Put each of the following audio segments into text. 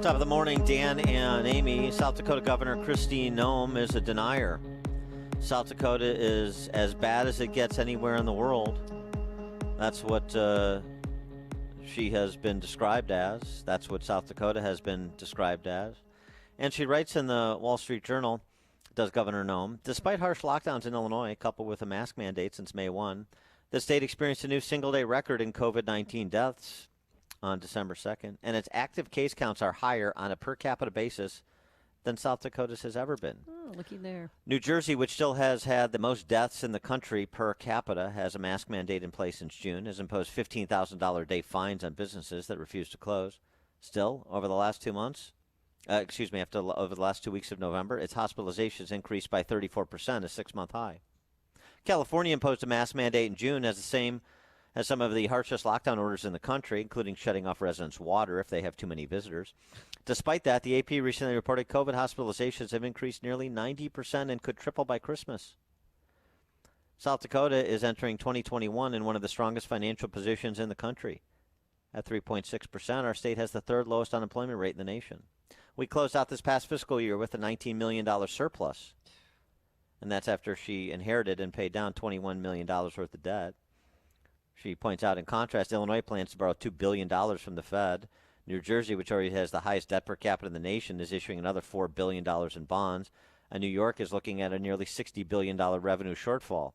Top of the morning, Dan and Amy. South Dakota Governor Kristi Noem is a denier. South Dakota is as bad as it gets anywhere in the world. That's what she has been described as. That's what South Dakota has been described as. And she writes in the Wall Street Journal, does Governor Noem, despite harsh lockdowns in Illinois, coupled with a mask mandate since May 1, the state experienced a new single-day record in COVID-19 deaths on December 2nd, and its active case counts are higher on a per capita basis than South Dakota's has ever been. Oh, looky there. New Jersey, which still has had the most deaths in the country per capita, has a mask mandate in place since June, has imposed $15,000 a day fines on businesses that refuse to close. Still, over the last 2 months, over the last 2 weeks of November, its hospitalizations increased by 34%, a 6-month high. California imposed a mask mandate in June as some of the harshest lockdown orders in the country, including shutting off residents' water if they have too many visitors. Despite that, the AP recently reported COVID hospitalizations have increased nearly 90% and could triple by Christmas. South Dakota is entering 2021 in one of the strongest financial positions in the country. At 3.6%, our state has the third lowest unemployment rate in the nation. We closed out this past fiscal year with a $19 million surplus, and that's after she inherited and paid down $21 million worth of debt. She points out, in contrast, Illinois plans to borrow $2 billion from the Fed. New Jersey, which already has the highest debt per capita in the nation, is issuing another $4 billion in bonds. And New York is looking at a nearly $60 billion revenue shortfall.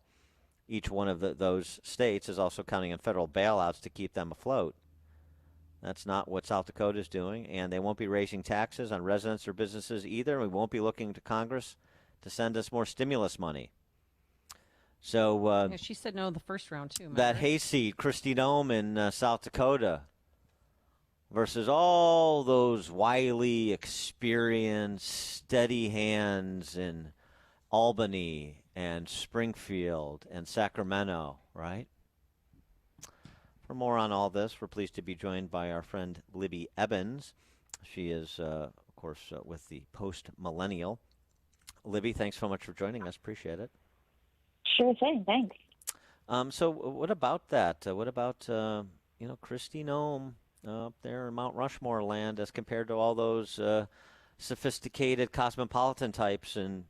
Each one of those states is also counting on federal bailouts to keep them afloat. That's not what South Dakota is doing, and they won't be raising taxes on residents or businesses either. We won't be looking to Congress to send us more stimulus money. So yeah, she said no the first round, too. That hayseed, Kristi Noem in South Dakota, versus all those wily, experienced, steady hands in Albany and Springfield and Sacramento, right? For more on all this, we're pleased to be joined by our friend Libby Emmons. She is, of course, with the Post Millennial. Libby, thanks so much for joining us. Appreciate it. Sure thing. Thanks. So what about that? What about, Kristi Noem up there in Mount Rushmore land as compared to all those sophisticated cosmopolitan types in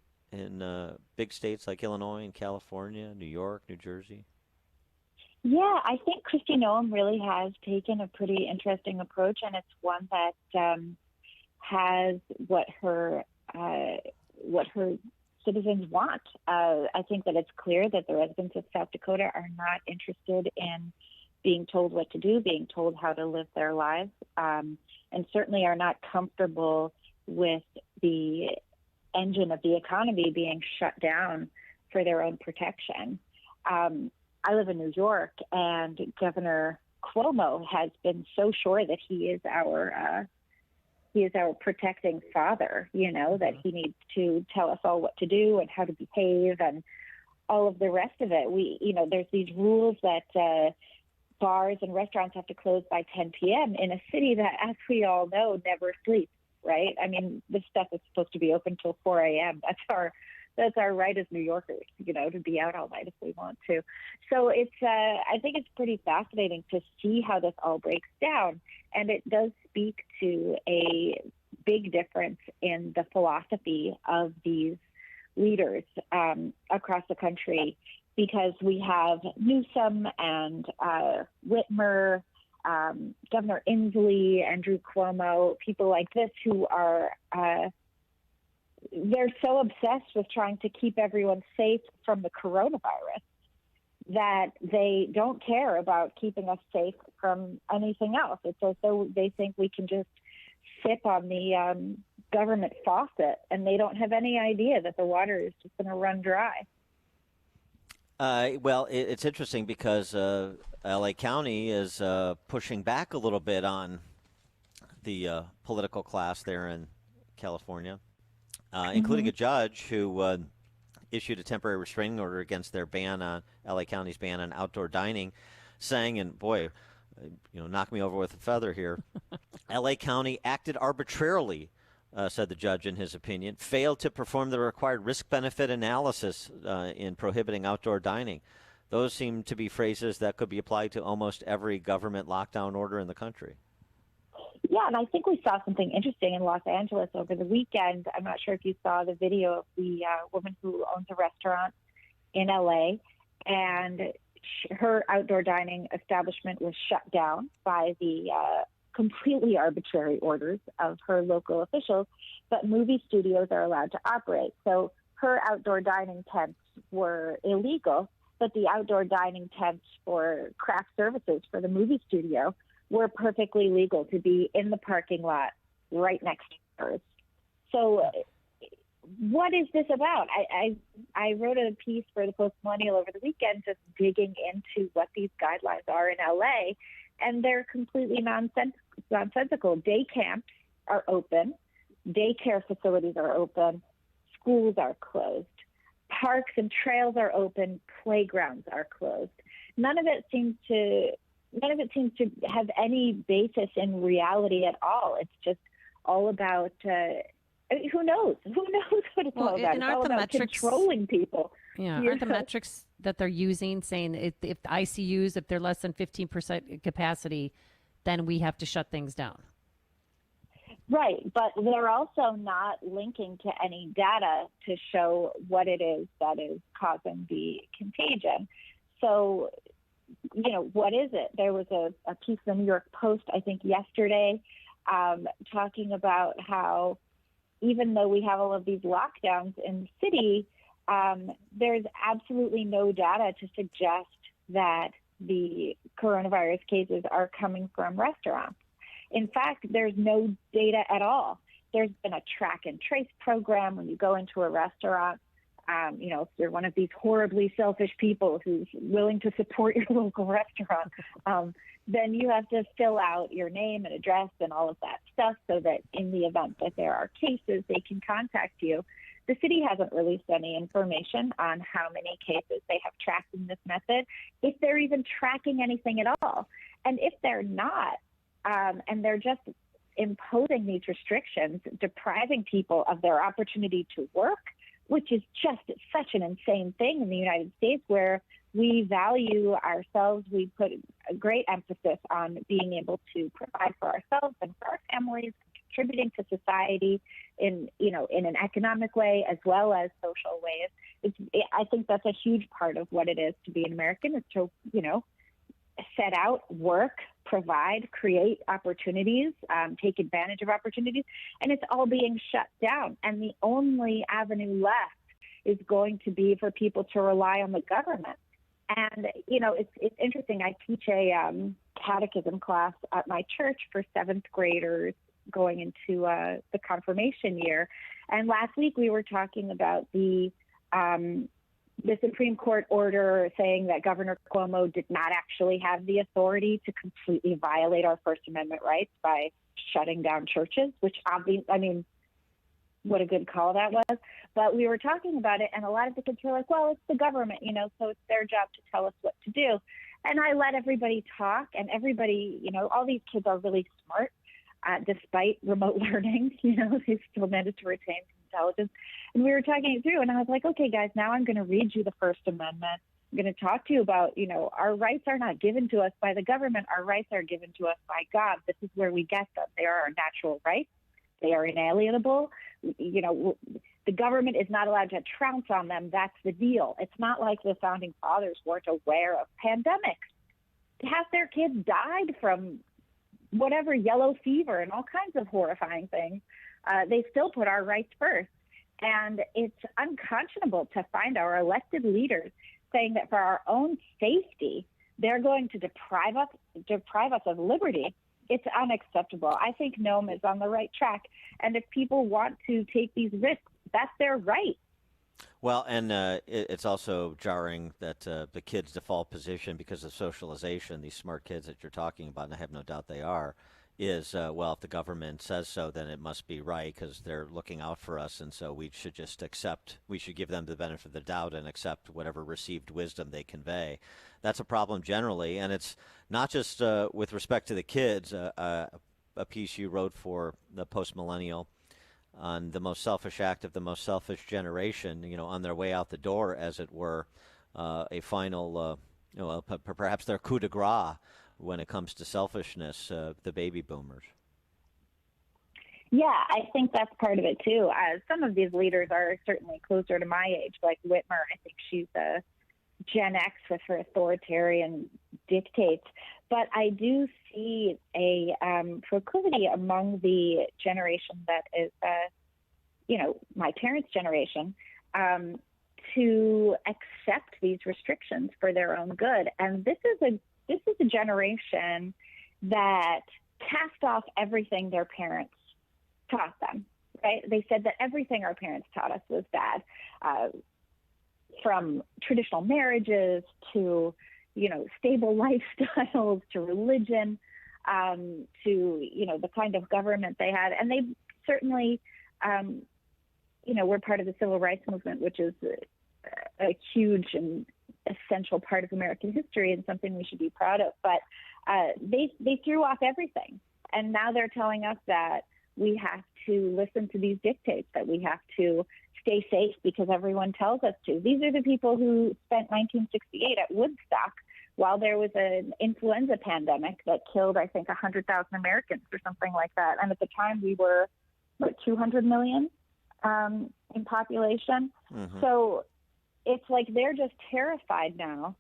big states like Illinois and California, New York, New Jersey? Yeah, I think Kristi Noem really has taken a pretty interesting approach, and it's one that has what her citizens want. I think that it's clear that the residents of South Dakota are not interested in being told what to do, being told how to live their lives, and certainly are not comfortable with the engine of the economy being shut down for their own protection. I live in New York, and Governor Cuomo has been so sure that he is our protecting father, that he needs to tell us all what to do and how to behave and all of the rest of it. There's these rules that bars and restaurants have to close by 10 p.m. in a city that, as we all know, never sleeps, right? I mean, this stuff is supposed to be open till 4 a.m. That's our right as New Yorkers, to be out all night if we want to. So I think it's pretty fascinating to see how this all breaks down. And it does speak to a big difference in the philosophy of these leaders across the country, because we have Newsom and Whitmer, Governor Inslee, Andrew Cuomo, people like this who are they're so obsessed with trying to keep everyone safe from the coronavirus that they don't care about keeping us safe from anything else. It's as though they think we can just sip on the government faucet, and they don't have any idea that the water is just going to run dry. Well, it's interesting because L.A. County is pushing back a little bit on the political class there in California, including a judge who issued a temporary restraining order against their ban on L.A. County's ban on outdoor dining, saying, and boy, knock me over with a feather here, L.A. County acted arbitrarily, said the judge in his opinion, failed to perform the required risk-benefit analysis in prohibiting outdoor dining. Those seem to be phrases that could be applied to almost every government lockdown order in the country. Yeah, and I think we saw something interesting in Los Angeles over the weekend. I'm not sure if you saw the video of the woman who owns a restaurant in LA, and her outdoor dining establishment was shut down by the completely arbitrary orders of her local officials, but movie studios are allowed to operate. So her outdoor dining tents were illegal, but the outdoor dining tents for craft services for the movie studio were perfectly legal to be in the parking lot right next to hers. So what is this about? I wrote a piece for the Post Millennial over the weekend just digging into what these guidelines are in LA, and they're completely nonsensical. Day camps are open, daycare facilities are open, schools are closed, parks and trails are open, playgrounds are closed. None of it seems to have any basis in reality at all. It's just all about who knows? Who knows what it's all about? It's all about controlling people. Yeah, aren't the metrics that they're using saying if the ICUs, if they're less than 15% capacity, then we have to shut things down? Right, but they're also not linking to any data to show what it is that is causing the contagion. So, what is it? There was a piece in the New York Post, I think yesterday, talking about how even though we have all of these lockdowns in the city, there's absolutely no data to suggest that the coronavirus cases are coming from restaurants. In fact, there's no data at all. There's been a track and trace program when you go into a restaurant. If you're one of these horribly selfish people who's willing to support your local restaurant, then you have to fill out your name and address and all of that stuff so that in the event that there are cases, they can contact you. The city hasn't released any information on how many cases they have tracked in this method, if they're even tracking anything at all. And if they're not, and they're just imposing these restrictions, depriving people of their opportunity to work, which is just such an insane thing in the United States, where we value ourselves. We put a great emphasis on being able to provide for ourselves and for our families, contributing to society in an economic way as well as social ways. I think that's a huge part of what it is to be an American, is to, set out, work, provide, create opportunities, take advantage of opportunities, and it's all being shut down. And the only avenue left is going to be for people to rely on the government. And, it's interesting. I teach a catechism class at my church for seventh graders going into the confirmation year. And last week we were talking about the Supreme Court order saying that Governor Cuomo did not actually have the authority to completely violate our First Amendment rights by shutting down churches, which obviously, what a good call that was. But we were talking about it, and a lot of the kids were like, well, it's the government, so it's their job to tell us what to do. And I let everybody talk, and everybody, all these kids are really smart, despite remote learning, they still managed to retain intelligence. And we were talking it through, and I was like, okay, guys, now I'm going to read you the First Amendment. I'm going to talk to you about, our rights are not given to us by the government. Our rights are given to us by God. This is where we get them. They are our natural rights. They are inalienable. The government is not allowed to trounce on them. That's the deal. It's not like the founding fathers weren't aware of pandemics. Half their kids died from whatever, yellow fever and all kinds of horrifying things. They still put our rights first. And it's unconscionable to find our elected leaders saying that for our own safety, they're going to deprive us of liberty. It's unacceptable. I think Noam is on the right track. And if people want to take these risks, that's their right. Well, and it's also jarring that the kids' default position, because of socialization, these smart kids that you're talking about, and I have no doubt they are, is, well, if the government says so, then it must be right because they're looking out for us, and so we should just we should give them the benefit of the doubt and accept whatever received wisdom they convey. That's a problem generally, and it's not just with respect to the kids. A piece you wrote for the Post Millennial on the most selfish act of the most selfish generation, on their way out the door, as it were, a final, perhaps their coup de grace when it comes to selfishness, the baby boomers. Yeah, I think that's part of it too. Some of these leaders are certainly closer to my age, like Whitmer. I think she's a Gen X with her authoritarian dictates. But I do see a proclivity among the generation that is, my parents' generation, to accept these restrictions for their own good. And this is a generation that cast off everything their parents taught them, right? They said that everything our parents taught us was bad, from traditional marriages to, stable lifestyles, to religion, to, the kind of government they had. And they certainly, were part of the civil rights movement, which is a huge and essential part of American history and something we should be proud of. But they threw off everything. And now they're telling us that we have to listen to these dictates, that we have to stay safe because everyone tells us to. These are the people who spent 1968 at Woodstock while there was an influenza pandemic that killed, I think, 100,000 Americans or something like that. And at the time we were, 200 million in population. Mm-hmm. So it's like they're just terrified now.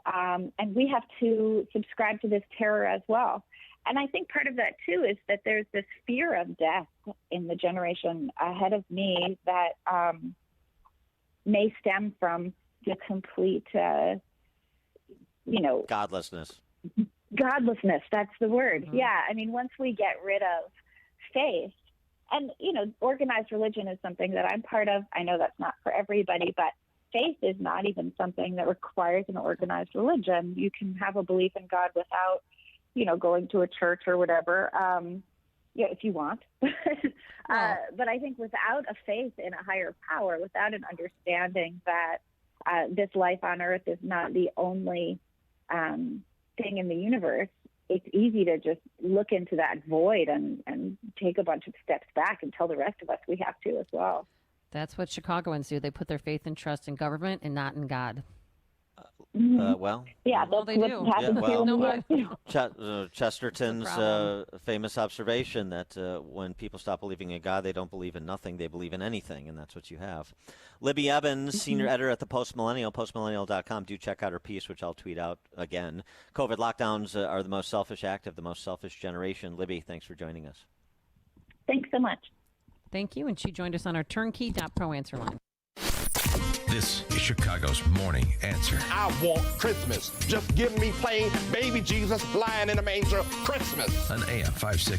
And we have to subscribe to this terror as well. And I think part of that, too, is that there's this fear of death in the generation ahead of me that may stem from the complete, godlessness. Godlessness, that's the word. Mm-hmm. Yeah, I mean, once we get rid of faith, and, organized religion is something that I'm part of. I know that's not for everybody, but faith is not even something that requires an organized religion. You can have a belief in God without going to a church or whatever, if you want. But I think without a faith in a higher power, without an understanding that this life on earth is not the only thing in the universe, it's easy to just look into that void and take a bunch of steps back and tell the rest of us we have to as well. That's what Chicagoans do. They put their faith and trust in government and not in God. Yeah, that's they what do. happens here. Chesterton's famous observation that when people stop believing in God, they don't believe in nothing, they believe in anything, and that's what you have. Libby Emmons, senior editor at the Post-Millennial, postmillennial.com. Do check out her piece, which I'll tweet out again. COVID lockdowns are the most selfish act of the most selfish generation. Libby, thanks for joining us. Thanks so much. Thank you, and she joined us on our turnkey.pro answer line. This is Chicago's Morning Answer. I want Christmas. Just give me plain baby Jesus lying in a manger Christmas. On AM 560.